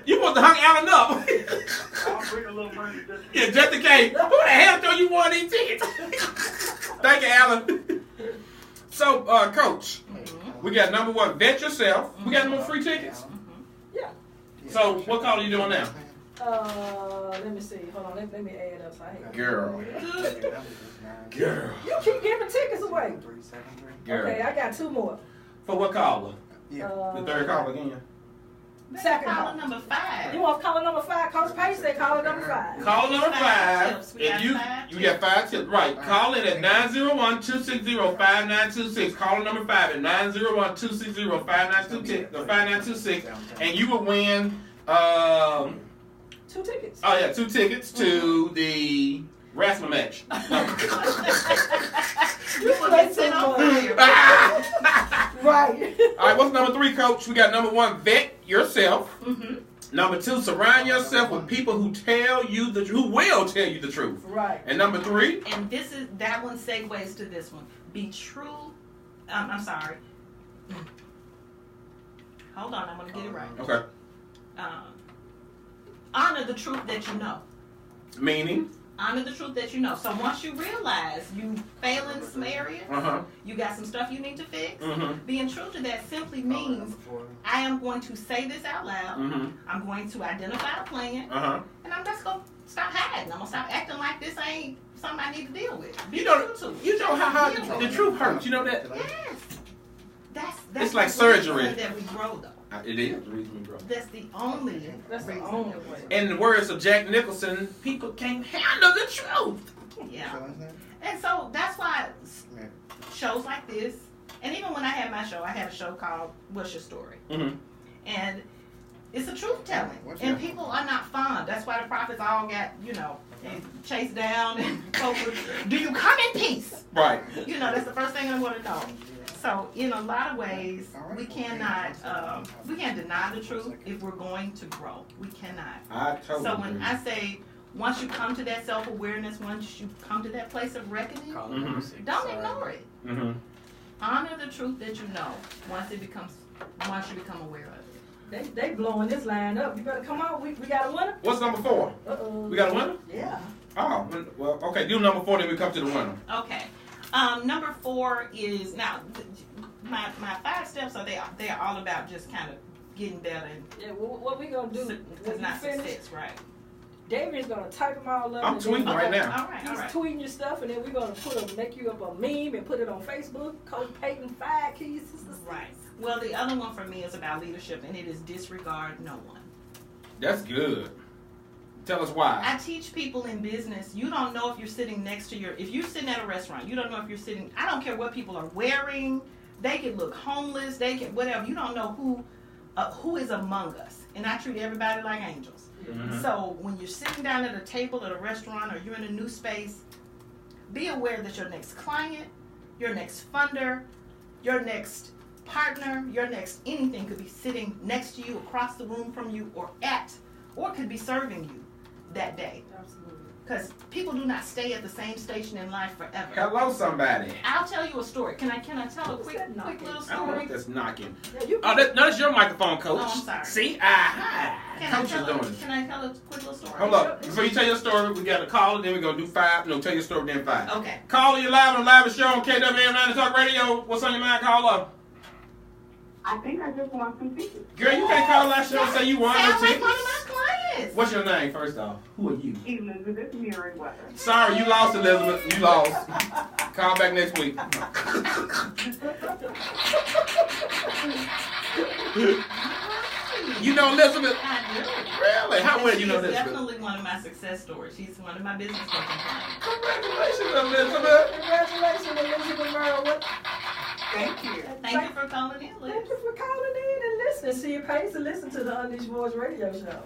You must have hung Alan up. I'll bring a little money just in case. Who the hell told you one of these tickets? Thank you, Alan. So, Coach, we got number one, vet yourself. We got no free tickets. Yeah. So, what call are you doing now? Let me see. Hold on. Let me add up. Girl. You keep giving tickets away. Girl. Okay, I got two more. For what caller? The third caller again. Second caller number 5. You want caller number 5? Coach Payton said caller number 5. Caller number 5. If you got 5 tips, right? Call in at 901-260-5926. Caller number 5 at 901-260-5926, and you will win 2 tickets. Oh yeah, 2 tickets to the wrestling match. You play some money. Right. All right, what's number 3, Coach? We got number 1, vet yourself. Number 2, surround yourself with people who will tell you the truth. Right. And number 3. And that one segues to this one. Be true. I'm sorry. Hold on, I'm gonna get it right. Okay. Honor the truth that you know. Meaning? Honor the truth that you know. So once you realize you fail in some areas, you got some stuff you need to fix, being true to that simply means I am going to say this out loud, I'm going to identify a plan, and I'm just going to stop hiding. I'm going to stop acting like this ain't something I need to deal with. You know how hard the truth hurts. You know that? Yes. That's it's like surgery. That we grow, though. It is the reason we grow. That's the only way. In the words of Jack Nicholson, people can't handle the truth. Yeah. And so that's why shows like this, and even when I had my show, I had a show called What's Your Story? And it's a truth telling. And people are not fond. That's why the prophets all got, chased down and do you come in peace? Right. That's the first thing I want to know. So in a lot of ways, we can't deny the truth if we're going to grow. We cannot. I totally So when I say, once you come to that self-awareness, once you come to that place of reckoning, don't ignore it. Honor the truth that you know once you become aware of it. They blowing this line up. You better come on. We got a winner. What's number 4? We got a winner? Yeah. Oh, well, okay. Do number 4, then we come to the winner. Okay. Number 4 is now my 5 steps they are all about just kind of getting better. And what we gonna do? It's not success, right? David's gonna type them all up. I'm tweeting right now. All right. He's tweeting your stuff, and then we're gonna make you up a meme and put it on Facebook. Coach Payton 5 keys. Right. Well, the other one for me is about leadership, and it is disregard no one. That's good. Tell us why. I teach people in business, you don't know if you're sitting next to if you're sitting at a restaurant, you don't know if you're sitting, I don't care what people are wearing, they can look homeless, they can, whatever, you don't know who is among us. And I treat everybody like angels. So when you're sitting down at a table at a restaurant or you're in a new space, be aware that your next client, your next funder, your next partner, your next anything could be sitting next to you, across the room from you, or could be serving you that day. Absolutely. Because people do not stay at the same station in life forever. Hello, somebody. I'll tell you a story. Can I tell a quick little story? I don't know if that's knocking. Yeah, that's your microphone, Coach. Oh, I'm sorry. See? Can I tell a quick little story? Hold up. Before you tell your story, we got a caller, then we're going to do 5. No, tell your story, then 5. Okay. Caller, you live on Live Show on KWM 90 Talk Radio. What's on your mind, caller? I think I just want some tickets. Girl, you can't call last show and say you want no tickets. Like one of my clients. What's your name, first off? Who are you? Elizabeth Merriweather. Sorry, you lost, Elizabeth. You lost. Call back next week. You know Elizabeth? I do. Really? How well you know Elizabeth? She's definitely one of my success stories. She's one of my business coaching clients. Congratulations, Elizabeth. Congratulations, Elizabeth Merriweather. Thank you. Thank you for calling in, Liz. Thank you for calling in and listening. See, it pays to listen to the Unleashed Voice radio show.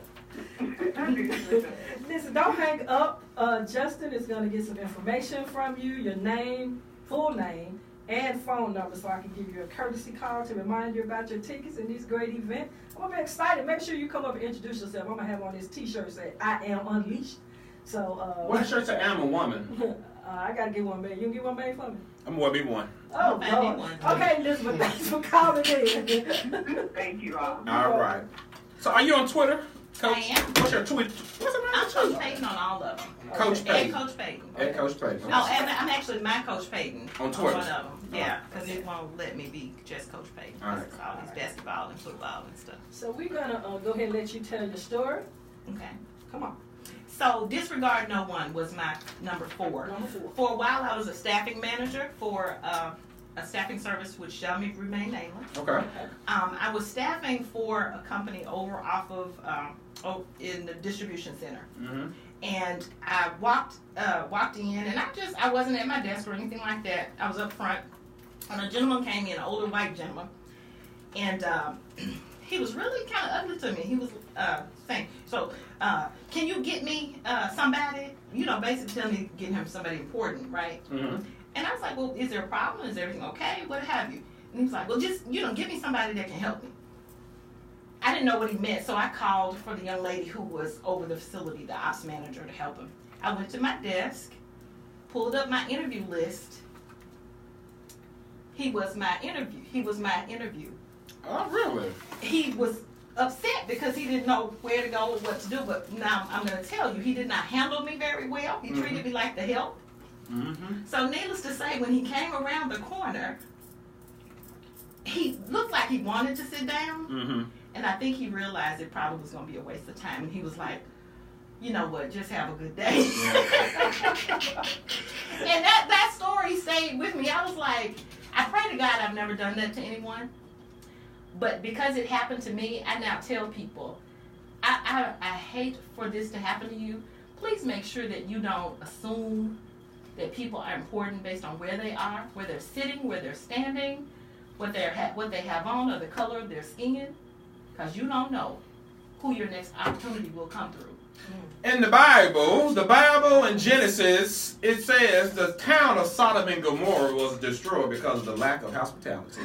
Listen, don't hang up. Justin is going to get some information from you, your name, full name, and phone number so I can give you a courtesy call to remind you about your tickets in this great event. I'm going to be excited. Make sure you come up and introduce yourself. I'm going to have on this t-shirt say, I am unleashed. So, what shirt say I'm a woman? I got to get one made. You can get one made for me? I'm going to be one. Oh, God. Okay, Elizabeth, thanks for calling in. Thank you all. All right. So are you on Twitter, Coach? I am. What's your tweet? What's it I'm Coach Payton on all of them. Coach Payton. And Coach Payton. And Coach Payton. Oh, and I'm actually my Coach Payton On Twitter. one of them. Yeah, because it won't let me be just Coach Payton. All right. It's all these basketball and football and stuff. So we're gonna go ahead and let you tell your story. Okay. Come on. So Disregard No One was my number 4. Number 4. For a while, I was a staffing manager for a staffing service which shall remain nameless. Okay. I was staffing for a company over off of in the distribution center. Mm-hmm. And I walked in, and I wasn't at my desk or anything like that. I was up front, and a gentleman came in, an older white gentleman, and he was really kind of ugly to me. He was saying, "So, can you get me somebody?" You know, basically telling me getting him somebody important, right? Mm-hmm. And I was like, "Well, is there a problem? Is everything okay? What have you?" And he was like, "Well, just give me somebody that can help me." I didn't know what he meant, so I called for the young lady who was over the facility, the ops manager, to help him. I went to my desk, pulled up my interview list. He was my interview. Oh, really? He was upset because he didn't know where to go or what to do, but now I'm going to tell you, he did not handle me very well. He treated me like the help. Mm-hmm. So needless to say, when he came around the corner, he looked like he wanted to sit down. Mm-hmm. And I think he realized it probably was going to be a waste of time. And he was like, "You know what, just have a good day." And that story stayed with me. I was like, I pray to God I've never done that to anyone. But because it happened to me, I now tell people, I hate for this to happen to you. Please make sure that you don't assume that people are important based on where they are, where they're sitting, where they're standing, what they have on, or the color of their skin. Because you don't know who your next opportunity will come through. In the Bible in Genesis, it says the town of Sodom and Gomorrah was destroyed because of the lack of hospitality.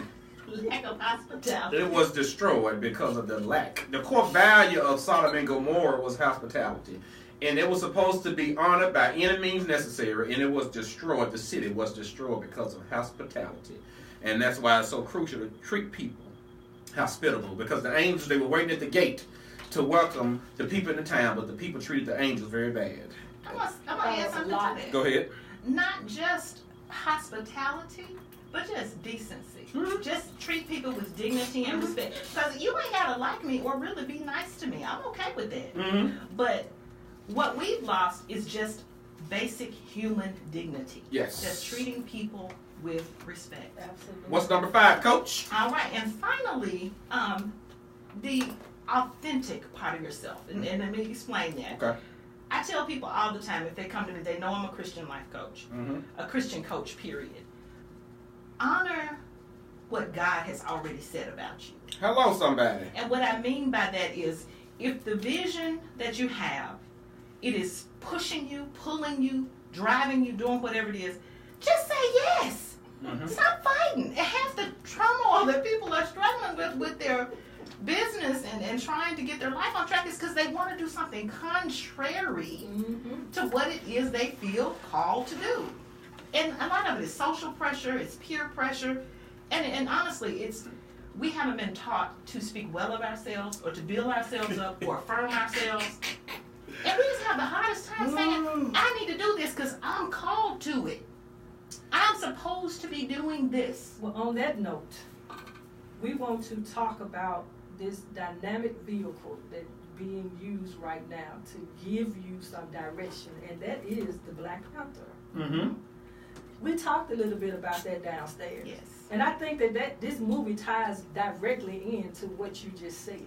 Lack of hospitality. It was destroyed because of the lack. The core value of Sodom and Gomorrah was hospitality. And it was supposed to be honored by any means necessary, and it was destroyed. The city was destroyed because of hospitality. And that's why it's so crucial to treat people hospitable, because the angels, they were waiting at the gate to welcome the people in the town, but the people treated the angels very bad. I'm gonna add something to that. Go ahead. Not just hospitality, but just decency. Mm-hmm. Just treat people with dignity and respect. Because you ain't gotta like me or really be nice to me. I'm okay with that. Mm-hmm. But what we've lost is just basic human dignity. Yes. Just treating people with respect. Absolutely. What's number 5, Coach? All right, and finally, the authentic part of yourself. And let me explain that. Okay. I tell people all the time, if they come to me, they know I'm a Christian life coach, a Christian coach, period. Honor what God has already said about you. Hello, somebody. And what I mean by that is, if the vision that you have, it is pushing you, pulling you, driving you, doing whatever it is, just say yes. Stop fighting. And half the turmoil that people are struggling with their business and trying to get their life on track is because they want to do something contrary to what it is they feel called to do. And a lot of it is social pressure, it's peer pressure, and honestly, we haven't been taught to speak well of ourselves or to build ourselves up or affirm ourselves. And we just have the hardest time saying, I need to do this because I'm called to it. I'm supposed to be doing this. Well, on that note, we want to talk about this dynamic vehicle that's being used right now to give you some direction, and that is the Black Panther. We talked a little bit about that downstairs. Yes. And I think that this movie ties directly into what you just said.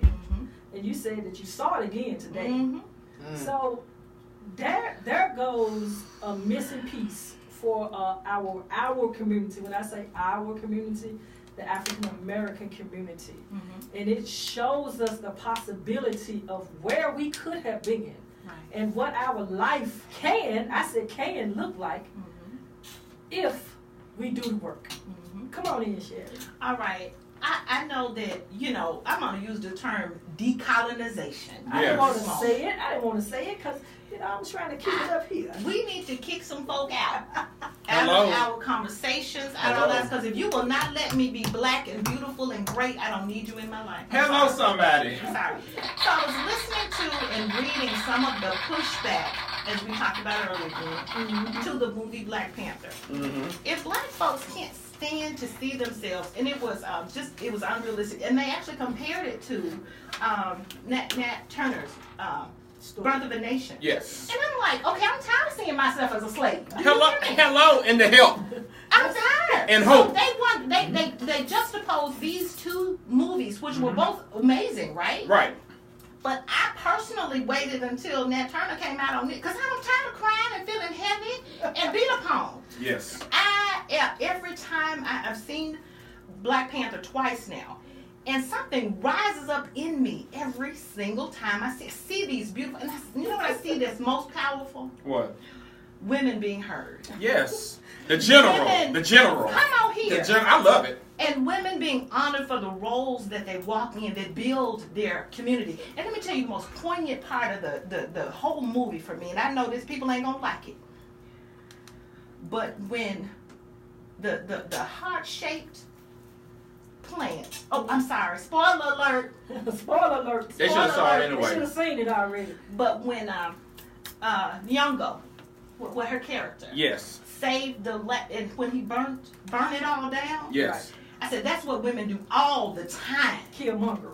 And you said that you saw it again today. So there goes a missing piece for our community. When I say our community, the African American community. And it shows us the possibility of where we could have been and what our life can look like if we do the work. Come on in, Sherry. All right. I know that, I'm going to use the term decolonization. I didn't want to say it because, I was trying to keep it up here. We need to kick some folk out Hello. of our conversations, out of all that, because if you will not let me be black and beautiful and great, I don't need you in my life. Hello, somebody. Sorry. getting some of the pushback, as we talked about earlier, to the movie Black Panther. If black folks can't stand to see themselves, and it was it was unrealistic, and they actually compared it to Nat Turner's Birth of a Nation. Yes. And I'm like, okay, I'm tired of seeing myself as a slave. Hello, and the help. I'm tired. And hope. So they juxtaposed these two movies, which were both amazing, right? Right. But I personally waited until Nat Turner came out on it because I'm tired of crying and feeling heavy and beat upon. Yes. Every time I've seen Black Panther twice now, and something rises up in me every single time I see these beautiful, and you know what I see that's most powerful? What? Women being heard. Yes. The general. Women, the general. Come on here. I love it. And women being honored for the roles that they walk in, that build their community. And let me tell you the most poignant part of the whole movie for me, and I know this, people ain't gonna like it. But when the heart-shaped plant, oh, I'm sorry, spoiler alert. Spoiler alert. They should have saw it anyway. They should have seen it already. But when Nyong'o, with her character, Yes. saved and when he burned it all down. Yes. I said that's what women do all the time. Killmonger.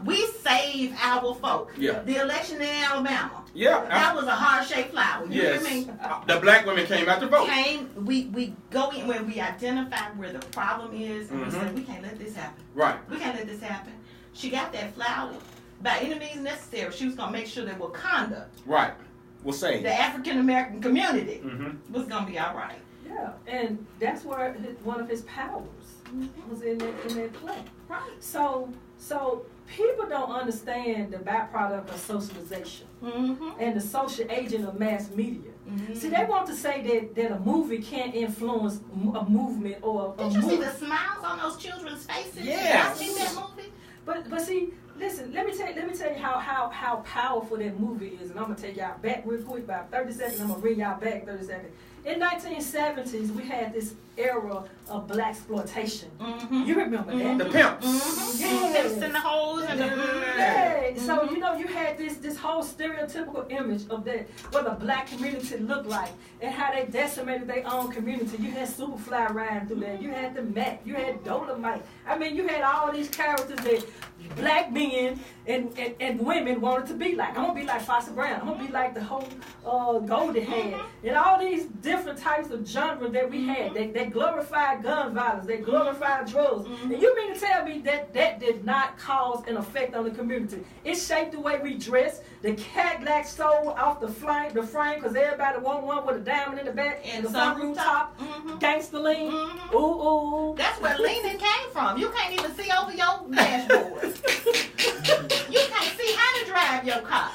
We save our folk. Yeah. The election in Alabama. Yeah. That was a heart-shaped flower. You Yes. hear me? The black women came out to vote. We go in when we identify where the problem is, and we say we can't let this happen. Right. We can't let this happen. She got that flower. By any means necessary, she was gonna make sure that Wakanda, Right. We'll say. the African American community, was gonna be all right. Yeah, and that's where one of his powers was in that play. Right. So people don't understand the byproduct of socialization and the social agent of mass media. See, they want to say that a movie can't influence a movement or a Did you see movement. the smiles on those children's faces? Yes. Did y'all see that movie? But see, listen, let me tell you how powerful that movie is, and I'm gonna take y'all back real quick, about 30 seconds. I'm gonna bring y'all back 30 seconds. In 1970s, we had this era of black exploitation. You remember that? The pimps. Yeah. Pimps and the hoes and the Yeah. So you had this whole stereotypical image of that what the black community looked like and how they decimated their own community. You had Superfly riding through that. You had the Mac. You had Dolomite. I mean, you had all these characters that black men and women wanted to be like. I'm gonna be like Foster Brown. I'm gonna be like the whole Golden Head and all these different types of genres that we had. They glorified gun violence. They glorified drugs. And you mean to tell me that did not cause an effect on the community? It shaped the way we dress. The Cadillac sold off the frame because everybody want one with a diamond in the back and the sunroof top. Gangster lean. Ooh. That's where leaning came from. You can't even see over your dashboard. You can't see how to drive your car.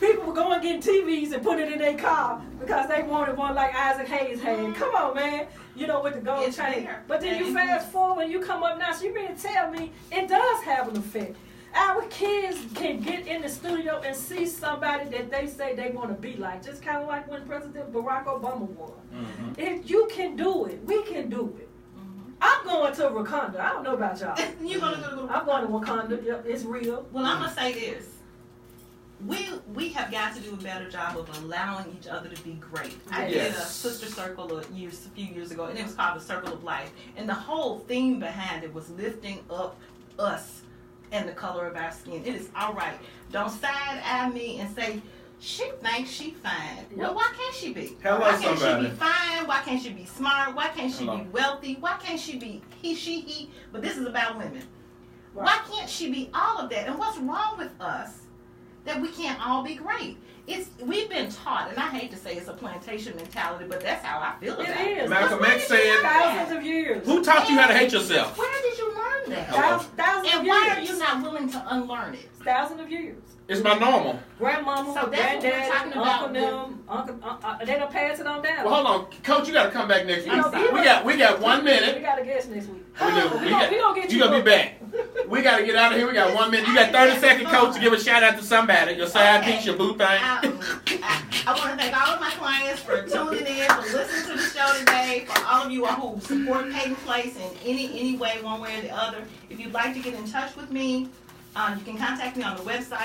People were going getting TVs and put it in their car because they wanted one like Isaac Hayes had. Come on, man. You know, with the gold It's chain. there. But then you fast forward and you come up now, so you mean to tell me it does have an effect. Our kids can get in the studio and see somebody that they say they want to be like, just kind of like when President Barack Obama won. If you can do it, we can do it. I'm going to Wakanda. I don't know about y'all. You gonna go to I'm going to Wakanda. Yep, it's real. Well, I'm gonna say this. We have got to do a better job of allowing each other to be great. I did a sister circle a few years ago, and it was called the Circle of Life. And the whole theme behind it was lifting up us and the color of our skin. It is all right. Don't side-eye me and say, she thinks she fine. Well, why can't she be? Hello, why can't somebody. she be fine? Why can't she be smart? Why can't she be wealthy? Why can't she be he? But this is about women. Right. Why can't she be all of that? And what's wrong with us that we can't all be great? We've been taught, and I hate to say it's a plantation mentality, but that's how I feel about it. It is. Malcolm X said, Thousands of years. who taught you how to hate yourself? Where did you learn that? Thousands of And years. why are you not willing to unlearn it? Thousands of years. It's my normal. Grandmama, So that's what we're granddad, talking about uncle them, they don't pass it on down. Well, hold on, Coach. You got to come back next week. I'm sorry. We got 1 minute. We got a guest next week. We gonna get you gonna be back. We got to get out of here. We got 1 minute. You got 30 seconds, Coach, to give a shout out to somebody. Your side piece, your boo thing. I want to thank all of my clients for tuning in, for listening to the show today, for all of you who support Payton Place in any way, one way or the other. If you'd like to get in touch with me, you can contact me on the website.